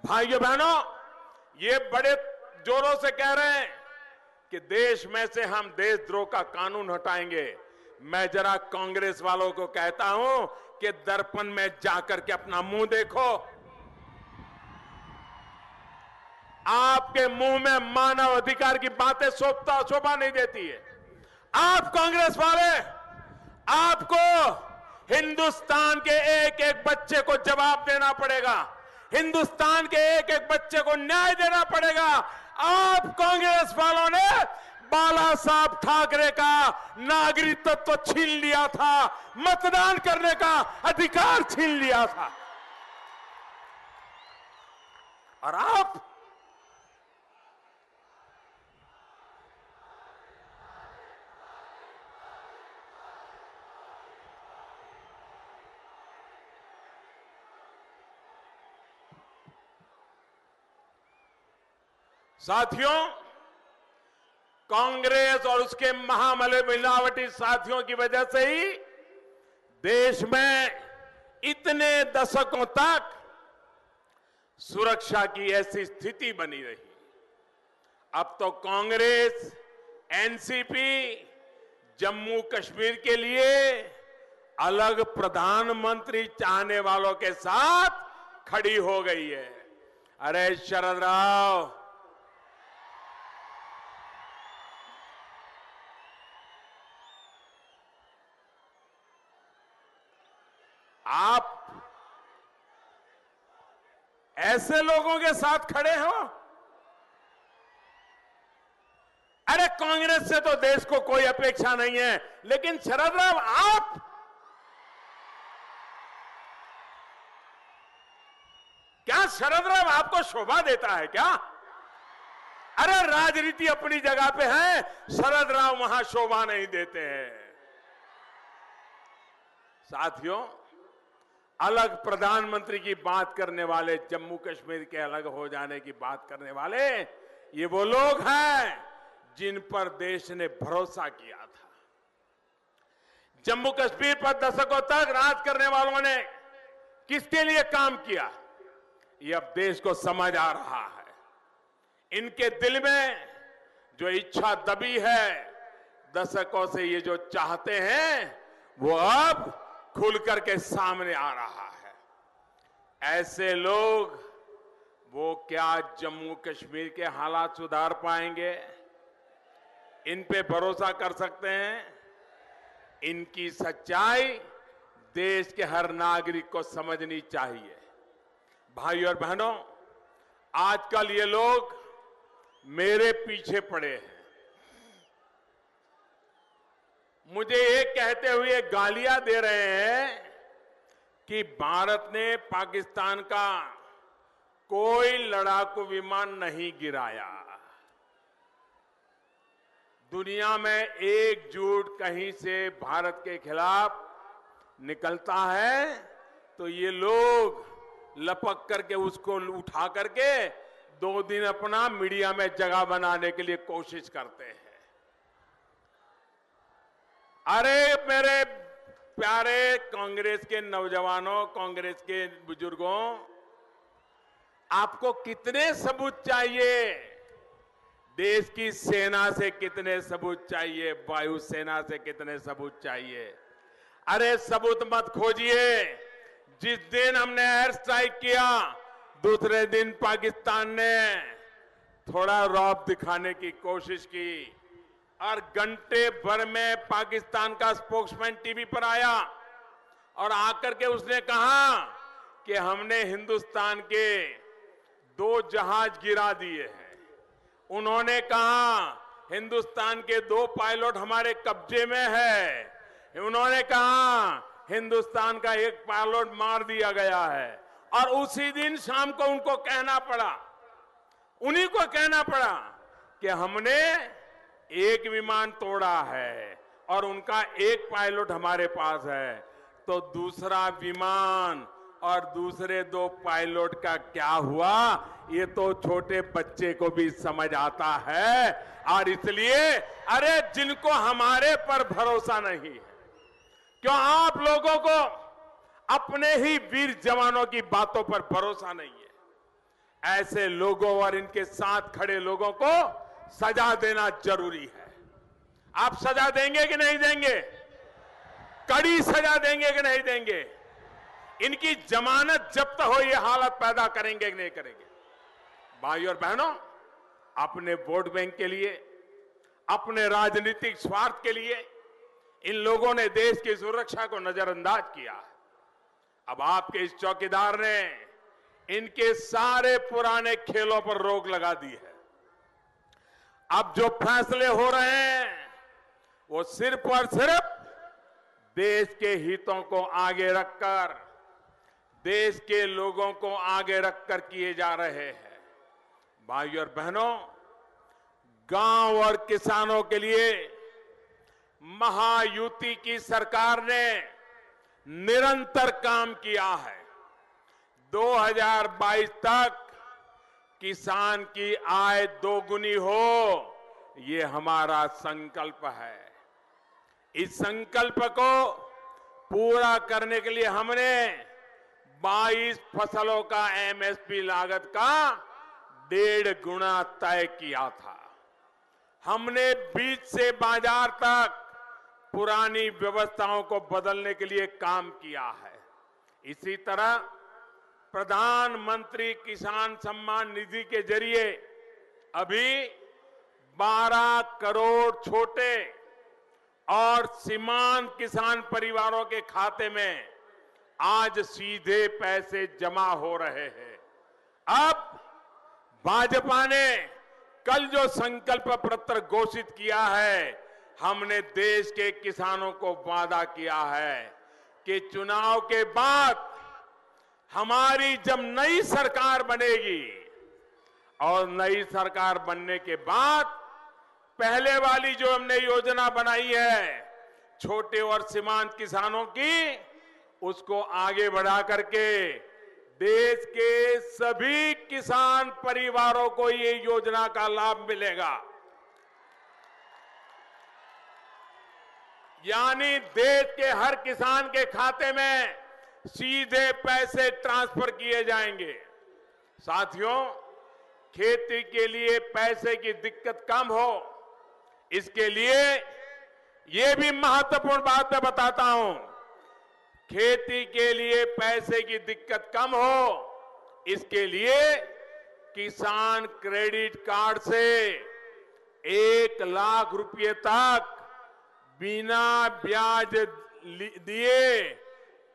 भाइयों बहनों, ये बड़े जोरों से कह रहे हैं कि देश में से हम देशद्रोह का कानून हटाएंगे। मैं जरा कांग्रेस वालों को कहता हूं कि दर्पण में जाकर के अपना मुंह देखो। आपके मुंह में मानव अधिकार की बातें शोभा नहीं देती है। आप कांग्रेस वाले, आपको हिंदुस्तान के एक एक बच्चे को जवाब देना पड़ेगा, हिंदुस्तान के एक एक बच्चे को न्याय देना पड़ेगा। आप कांग्रेस वालों ने बाला साहब ठाकरे का नागरिकत्व तो छीन लिया था, मतदान करने का अधिकार छीन लिया था, और आप साथियों, कांग्रेस और उसके मिलावटी साथियों की वजह से ही देश में इतने दशकों तक सुरक्षा की ऐसी स्थिति बनी रही। अब तो कांग्रेस, एनसीपी जम्मू कश्मीर के लिए अलग प्रधानमंत्री चाहने वालों के साथ खड़ी हो गई है। अरे शरद राव, आप ऐसे लोगों के साथ खड़े हो? अरे कांग्रेस से तो देश को कोई अपेक्षा नहीं है, लेकिन शरद राव, आप क्या शरद राव आपको शोभा देता है क्या? अरे राजनीति अपनी जगह पे है, शरद राव वहां शोभा नहीं देते हैं। साथियों, अलग प्रधानमंत्री की बात करने वाले, जम्मू कश्मीर के अलग हो जाने की बात करने वाले, ये वो लोग हैं जिन पर देश ने भरोसा किया था। जम्मू कश्मीर पर दशकों तक राज करने वालों ने किसके लिए काम किया, ये अब देश को समझ आ रहा है। इनके दिल में जो इच्छा दबी है, दशकों से ये जो चाहते हैं, वो अब खुल करके सामने आ रहा है। ऐसे लोग वो क्या जम्मू कश्मीर के हालात सुधार पाएंगे? इन पे भरोसा कर सकते हैं? इनकी सच्चाई देश के हर नागरिक को समझनी चाहिए। भाइयों और बहनों, आजकल ये लोग मेरे पीछे पड़े हैं। मुझे ये कहते हुए गालियां दे रहे हैं कि भारत ने पाकिस्तान का कोई लड़ाकू विमान नहीं गिराया। दुनिया में एकजुट कहीं से भारत के खिलाफ निकलता है तो ये लोग लपक करके उसको उठा करके 2 दिन अपना मीडिया में जगह बनाने के लिए कोशिश करते हैं। अरे मेरे प्यारे कांग्रेस के नौजवानों, कांग्रेस के बुजुर्गों, आपको कितने सबूत चाहिए? देश की सेना से कितने सबूत चाहिए? वायुसेना से कितने सबूत चाहिए? अरे सबूत मत खोजिए। जिस दिन हमने एयर स्ट्राइक किया, दूसरे दिन पाकिस्तान ने थोड़ा रौब दिखाने की कोशिश की और घंटे भर में पाकिस्तान का स्पोक्समैन टीवी पर आया और आकर के उसने कहा कि हमने हिंदुस्तान के 2 जहाज गिरा दिए हैं। उन्होंने कहा हिंदुस्तान के 2 पायलट हमारे कब्जे में है। उन्होंने कहा हिंदुस्तान का 1 पायलट मार दिया गया है। और उसी दिन शाम को उनको कहना पड़ा, उन्हीं को कहना पड़ा कि हमने 1 विमान तोड़ा है और उनका 1 पायलट हमारे पास है। तो दूसरा विमान और दूसरे 2 पायलट का क्या हुआ, ये तो छोटे बच्चे को भी समझ आता है। और इसलिए अरे जिनको हमारे पर भरोसा नहीं है, क्यों आप लोगों को अपने ही वीर जवानों की बातों पर भरोसा नहीं है? ऐसे लोगों और इनके साथ खड़े लोगों को सजा देना जरूरी है। आप सजा देंगे कि नहीं देंगे? कड़ी सजा देंगे कि नहीं देंगे? इनकी जमानत जब्त हो ये हालत पैदा करेंगे कि नहीं करेंगे? भाई और बहनों, अपने वोट बैंक के लिए, अपने राजनीतिक स्वार्थ के लिए इन लोगों ने देश की सुरक्षा को नजरअंदाज किया। अब आपके इस चौकीदार ने इनके सारे पुराने खेलों पर रोक लगा दी है। अब जो फैसले हो रहे हैं वो सिर्फ और सिर्फ देश के हितों को आगे रखकर, देश के लोगों को आगे रखकर किए जा रहे हैं। भाइयों और बहनों, गांव और किसानों के लिए महायुति की सरकार ने निरंतर काम किया है। 2022 तक किसान की आय दोगुनी हो, ये हमारा संकल्प है। इस संकल्प को पूरा करने के लिए हमने 22 फसलों का एमएसपी लागत का 1.5 गुना तय किया था। हमने बीज से बाजार तक पुरानी व्यवस्थाओं को बदलने के लिए काम किया है। इसी तरह प्रधानमंत्री किसान सम्मान निधि के जरिए अभी 12 करोड़ छोटे और सीमांत किसान परिवारों के खाते में आज सीधे पैसे जमा हो रहे हैं। अब भाजपा ने कल जो संकल्प पत्र घोषित किया है, हमने देश के किसानों को वादा किया है कि चुनाव के बाद हमारी जब नई सरकार बनेगी और नई सरकार बनने के बाद पहले वाली जो हमने योजना बनाई है छोटे और सीमांत किसानों की, उसको आगे बढ़ा करके देश के सभी किसान परिवारों को ये योजना का लाभ मिलेगा। यानी देश के हर किसान के खाते में सीधे पैसे ट्रांसफर किए जाएंगे। साथियों, खेती के लिए पैसे की दिक्कत कम हो, इसके लिए ये भी महत्वपूर्ण बात मैं बताता हूं। खेती के लिए पैसे की दिक्कत कम हो, इसके लिए किसान क्रेडिट कार्ड से 1 लाख रुपए तक बिना ब्याज दिए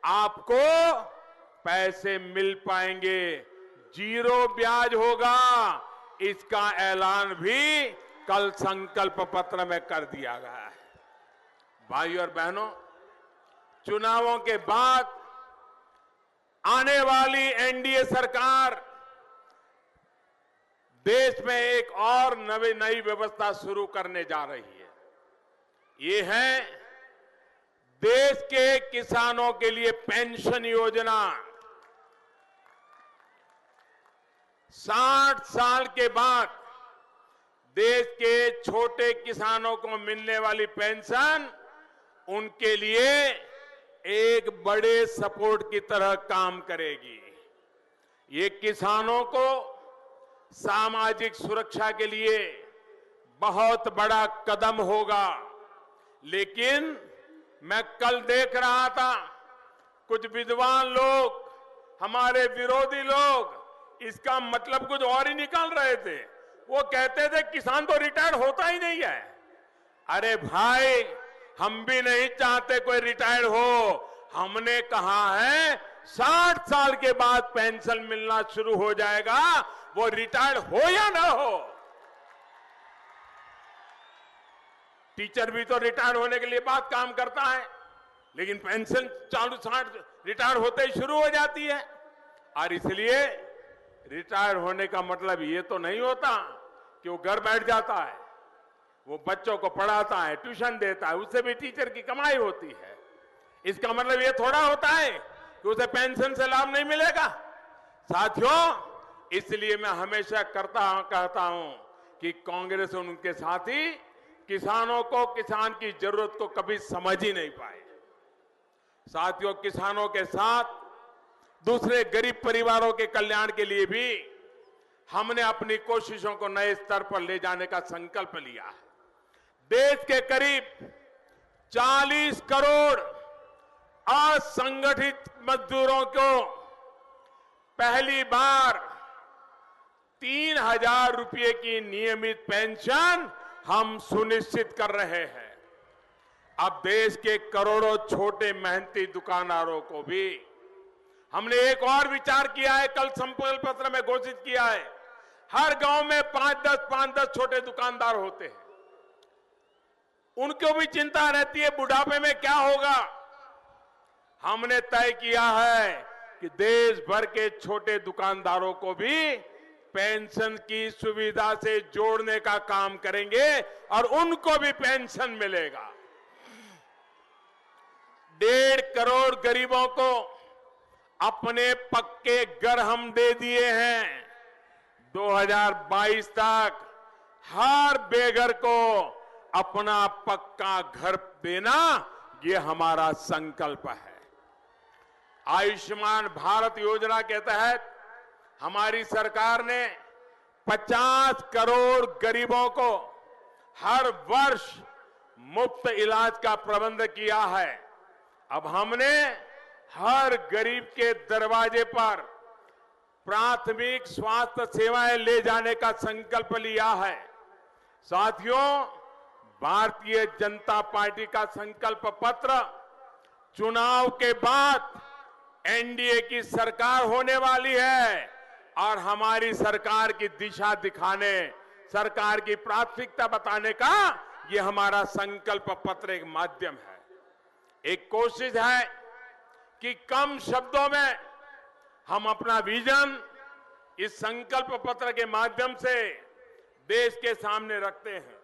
आपको पैसे मिल पाएंगे। 0 ब्याज होगा, इसका ऐलान भी कल संकल्प पत्र में कर दिया गया है। भाइयों और बहनों, चुनावों के बाद आने वाली एनडीए सरकार देश में एक और नई व्यवस्था शुरू करने जा रही है। ये है देश के किसानों के लिए पेंशन योजना। 60 साल के बाद देश के छोटे किसानों को मिलने वाली पेंशन उनके लिए एक बड़े सपोर्ट की तरह काम करेगी। ये किसानों को सामाजिक सुरक्षा के लिए बहुत बड़ा कदम होगा। लेकिन मैं कल देख रहा था, कुछ विद्वान लोग, हमारे विरोधी लोग इसका मतलब कुछ और ही निकाल रहे थे। वो कहते थे किसान तो रिटायर होता ही नहीं है। अरे भाई, हम भी नहीं चाहते कोई रिटायर हो। हमने कहा है 60 साल के बाद पेंशन मिलना शुरू हो जाएगा, वो रिटायर हो या ना हो। टीचर भी तो रिटायर होने के लिए बाद काम करता है, लेकिन पेंशन 60 रिटायर होते ही शुरू हो जाती है। और इसलिए रिटायर होने का मतलब ये तो नहीं होता कि वो घर बैठ जाता है। वो बच्चों को पढ़ाता है, ट्यूशन देता है, उससे भी टीचर की कमाई होती है। इसका मतलब ये थोड़ा होता है कि उसे पेंशन से लाभ नहीं मिलेगा। साथियों, इसलिए मैं हमेशा कहता हूं कि कांग्रेस और उनके साथी किसानों को, किसान की जरूरत को कभी समझ ही नहीं पाए। साथियों, किसानों के साथ दूसरे गरीब परिवारों के कल्याण के लिए भी हमने अपनी कोशिशों को नए स्तर पर ले जाने का संकल्प लिया है। देश के करीब 40 करोड़ असंगठित मजदूरों को पहली बार 3,000 रुपए की नियमित पेंशन हम सुनिश्चित कर रहे हैं। अब देश के करोड़ों छोटे मेहनती दुकानदारों को भी हमने एक और विचार किया है, कल संकल्प पत्र में घोषित किया है। हर गांव में 5-10 छोटे दुकानदार होते हैं। उनको भी चिंता रहती है बुढ़ापे में क्या होगा। हमने तय किया है कि देश भर के छोटे दुकानदारों को भी पेंशन की सुविधा से जोड़ने का काम करेंगे और उनको भी पेंशन मिलेगा। 1.5 करोड़ गरीबों को अपने पक्के घर हम दे दिए हैं। 2022 तक हर बेघर को अपना पक्का घर देना, ये हमारा संकल्प है। आयुष्मान भारत योजना के तहत हमारी सरकार ने 50 करोड़ गरीबों को हर वर्ष मुफ्त इलाज का प्रबंध किया है। अब हमने हर गरीब के दरवाजे पर प्राथमिक स्वास्थ्य सेवाएं ले जाने का संकल्प लिया है। साथियों, भारतीय जनता पार्टी का संकल्प पत्र चुनाव के बाद एनडीए की सरकार होने वाली है और हमारी सरकार की दिशा दिखाने, सरकार की प्राथमिकता बताने का ये हमारा संकल्प पत्र एक माध्यम है। एक कोशिश है कि कम शब्दों में हम अपना विजन इस संकल्प पत्र के माध्यम से देश के सामने रखते हैं।